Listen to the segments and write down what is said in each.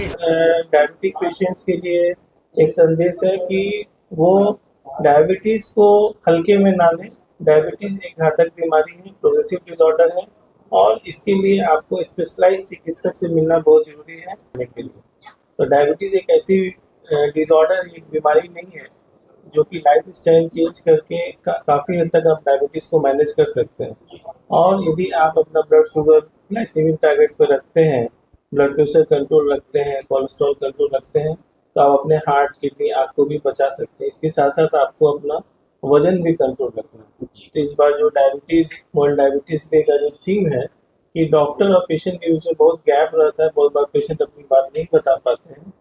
Diabetic patients के लिए एक संदेश है कि वो डायबिटीज को हल्के में ना लें। डायबिटीज एक घातक बीमारी है, प्रोग्रेसिव डिसऑर्डर है और इसके लिए आपको स्पेशलाइज्ड चिकित्सक से मिलना बहुत जरूरी है के लिए। तो डायबिटीज एक ऐसी डिसऑर्डर, एक बीमारी नहीं है जो कि लाइफ स्टाइल चेंज करके काफ़ी हद तक आप डायबिटीज को मैनेज कर सकते हैं। और यदि आप अपना ब्लड शुगर ग्लाइसेमिक टारगेट पर रखते हैं, ब्लड प्रेशर कंट्रोल रखते हैं, कोलेस्ट्रॉल कंट्रोल रखते हैं, तो आप अपने हार्ट, किडनी, आँख को भी बचा सकते हैं। इसके साथ साथ आपको अपना वजन भी कंट्रोल रखना है। तो इस बार जो वर्ल्ड डायबिटीज डे का जो थीम है कि डॉक्टर और पेशेंट के बीच में बहुत गैप रहता है, बहुत बार पेशेंट अपनी बात नहीं बता पाते हैं,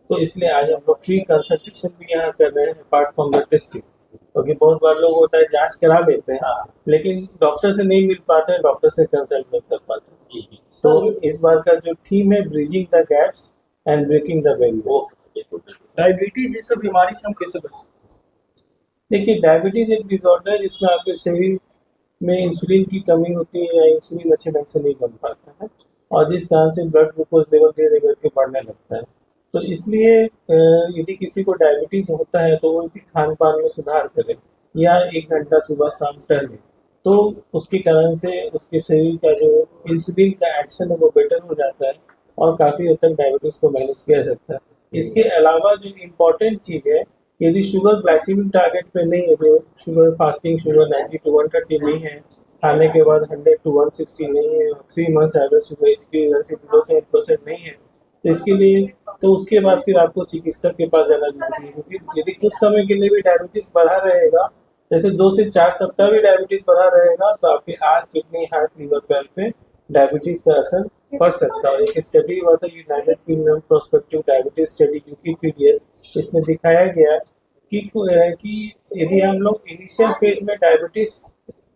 तो इसलिए आज हम लोग फ्री कंसल्टेशन भी यहाँ कर रहे हैं अपार्ट फ्रॉम द टेस्टिंग। क्योंकि बहुत बार लोग होता है जांच करा लेते हैं लेकिन डॉक्टर से नहीं मिल पाते हैं, डॉक्टर से कंसल्ट नहीं कर पाते। तो इस बार का जो थीम है bridging the gaps and breaking the barriers. Diabetes जैसे बीमारी से हम कैसे बच सकते हैं? देखिए, डायबिटीज एक डिसऑर्डर है जिसमें आपके शरीर में इंसुलिन की कमी होती है या इंसुलिन अच्छे ढंग से नहीं बन पाता है और जिस कारण से ब्लड ग्लूकोज लेवल धीरे धीरे करके बढ़ने लगता है। तो इसलिए यदि किसी को डायबिटीज होता है तो वो यदि खान पान में सुधार करे या 1 घंटा सुबह शाम टहले, तो उसके कारण से उसके शरीर का जो इंसुलिन का एक्शन है वो बेटर हो जाता है और काफ़ी हद तक डायबिटीज को मैनेज किया जाता है। इसके अलावा जो इम्पोर्टेंट चीज़ है, यदि शुगर ग्लाइसेमिक टारगेट पे नहीं है, जो शुगर फास्टिंग शुगर 90 to 130 नहीं है, खाने के बाद 100 to 160 नहीं है, 3 मंथ्स एवरेज शुगर एच की 8% नहीं है, तो इसके लिए तो उसके बाद फिर आपको चिकित्सक के पास जाना जरूरी है। क्योंकि यदि कुछ समय के लिए भी डायबिटीज बढ़ा रहेगा, जैसे 2 से 4 सप्ताह भी डायबिटीज बढ़ा रहेगा, तो आपके आँख, किडनी, हार्ट, लीवर, पैर पे डायबिटीज का असर पड़ सकता है। एक स्टडी हुआ था United kingdom prospective diabetes study UK, इसमें दिखाया गया कि यदि हम लोग इनिशियल फेज में डायबिटीज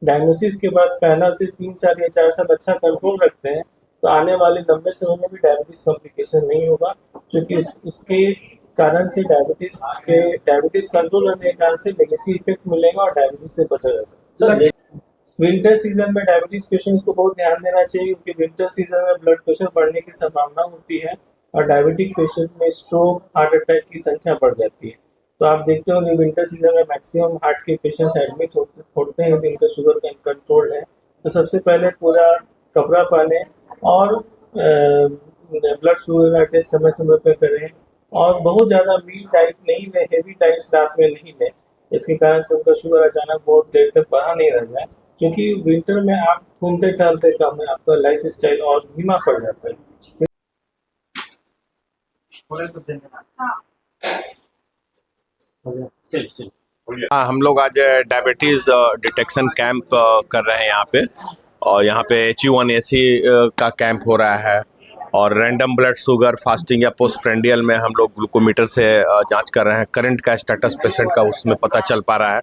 डायग्नोसिस के बाद पहला से 3 साल या 4 साल अच्छा कंट्रोल रखते हैं, तो आने वाले लंबे समय में भी डायबिटीज कॉम्प्लिकेशन नहीं होगा, क्योंकि उसके कारण से डायबिटीज कंट्रोल होने के कारण से लेगेसी इफेक्ट मिलेगा और डायबिटीज से बचा जा सकता है। विंटर सीजन में डायबिटीज पेशेंट्स को बहुत ध्यान देना चाहिए, क्योंकि विंटर सीजन में ब्लड प्रेशर बढ़ने की संभावना होती है और डायबिटिक पेशेंट में स्ट्रोक, हार्ट अटैक की संख्या बढ़ जाती है। तो आप देखते होंगे विंटर सीजन में मैक्सिमम हार्ट के पेशेंट्स एडमिट होते हैं जिनका शुगर का कंट्रोल है। तो सबसे पहले पूरा कपड़ा पहने और ब्लड शुगर का टेस्ट समय समय पर करें और बहुत ज़्यादा मील डाइट नहीं लें, हेवी डाइट्स रात में नहीं लें, इसके कारण से उनका शुगर अचानक बहुत देर तक बढ़ा नहीं रह जाए। क्योंकि विंटर में आप घूमते टहलते कम है, आपका लाइफ स्टाइल और धीमा पड़ जाता है। हाँ, हम लोग आज डायबिटीज़ डिटेक्शन कैंप कर रहे हैं यहाँ पे। और यहाँ पे HU1AC का कैंप हो रहा है और रैंडम ब्लड शुगर फास्टिंग या पोस्ट प्रेंडियल में हम लोग ग्लूकोमीटर से जांच कर रहे हैं। करंट का स्टेटस पेशेंट का उसमें पता चल पा रहा है।